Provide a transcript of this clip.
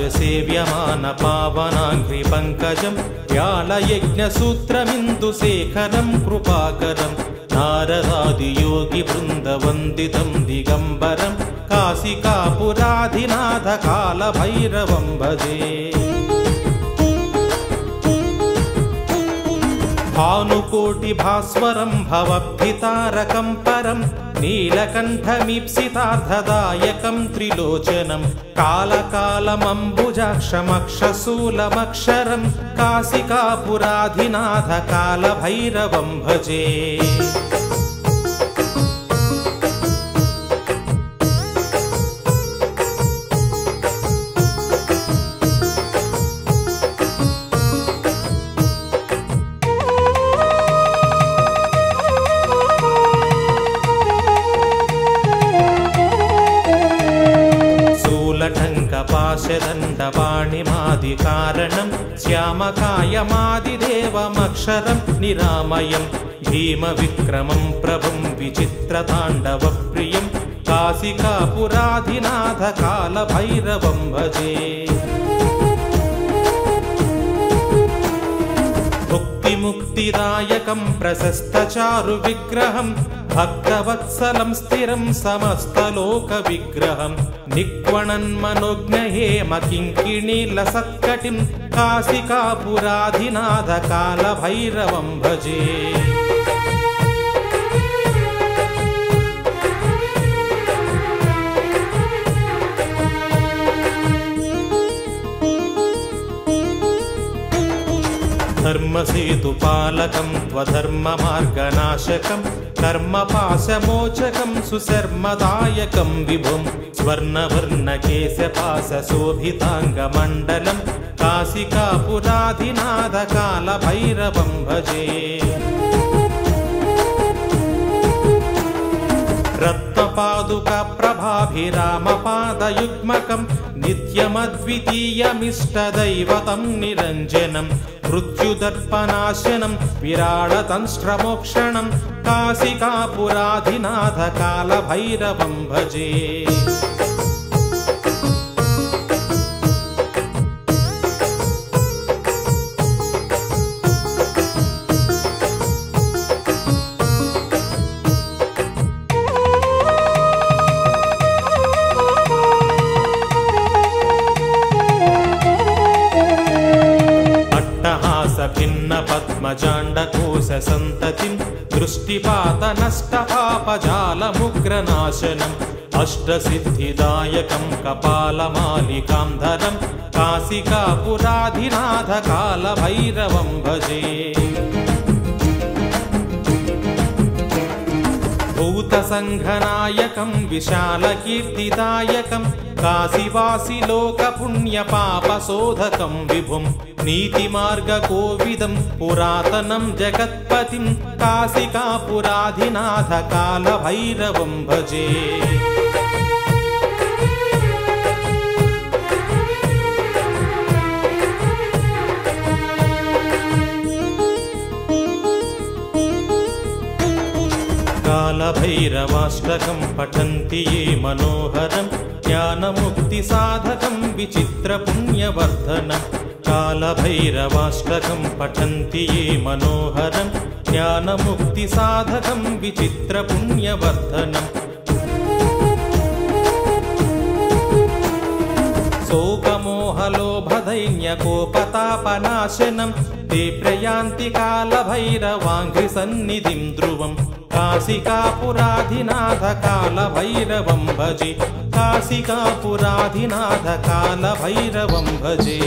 सेव्यमान पावनाङ्घ्रि पंकजं व्यालयज्ञसूत्रमिन्दुशेखरं कृपाकरं नारदादियोगी वृन्दवन्दितं दिगम्बरं काशिकापुराधिनाथ कालभैरवं भजे। भानुकोटि भास्वरं भवभीतारकं परं नीलकण्ठमीप्सितार्थदायकं त्रिलोचनं कालकालमम्बुजाक्षमक्षशूलमक्षरं काशिकापुराधिनाथ कालभैरवं भजे। पाशदण्डपाणिमादिकारणं श्यामकायमादिदेवमक्षरं निरामयं भीमविक्रमं प्रभुं विचित्रताण्डवप्रियं काशिकापुराधिनाथ कालभैरवं भजे। मुक्तिदायकं प्रशस्तचारुविग्रहं भक्तवत्सलं स्थिरं समस्तलोकविग्रहं निक्वणन्मनोज्ञहेमकिङ्किणीलसत्कटिं काशिकापुराधिनाथ कालभैरवं भजे। धर्मसेतुपालकं त्वधर्ममार्गनाशकं कर्मपाशमोचकं सुशर्मदायकं विभुं स्वर्णवर्णकेशपाशशोभिताङ्गमण्डलं काशिकापुराधिनाथ कालभैरवं भजे। रत्नपादुकप्रभाभिरामपादयुग्मकं नित्यमद्वितीयमिष्टदैवतं निरञ्जनं मृत्युदर्पनाशनं विराडतंष्ट्रमोक्षणं काशिकापुराधिनाथ कालभैरवं भजे। भिन्न पद्मजाण्डकोशसन्ततिं दृष्टिपातनष्टपापजालमुग्रनाशनम् अष्टसिद्धिदायकं कपालमालिकां काशिकापुराधिनाथ कालभैरवं भजे। भूतसङ्घनायकं विशालकीर्तिदायकं काशीवासिलोकपुण्यपापशोधकं विभुं नीतिमार्गकोविदं पुरातनं जगत्पतिं काशिकापुराधिनाथ कालभैरवं भजे। कालभैरवाष्टकं पठन्ति ये मनोहरं ज्ञानमुक्तिसाधकं विचित्रपुण्यवर्धनं कालभैरवाष्टकं पठन्ति ये मनोहरं ज्ञानमुक्तिसाधकं विचित्रपुण्यवर्धनं शोकमोहलोभदैन्यकोपतापनाशनं ते प्रयान्ति कालभैरवाङ्घ्रिसन्निधिं ध्रुवं काशिकापुराधिनाथ कालभैरवं भजे। काशिकापुराधिनाथ कालभैरवं भजे।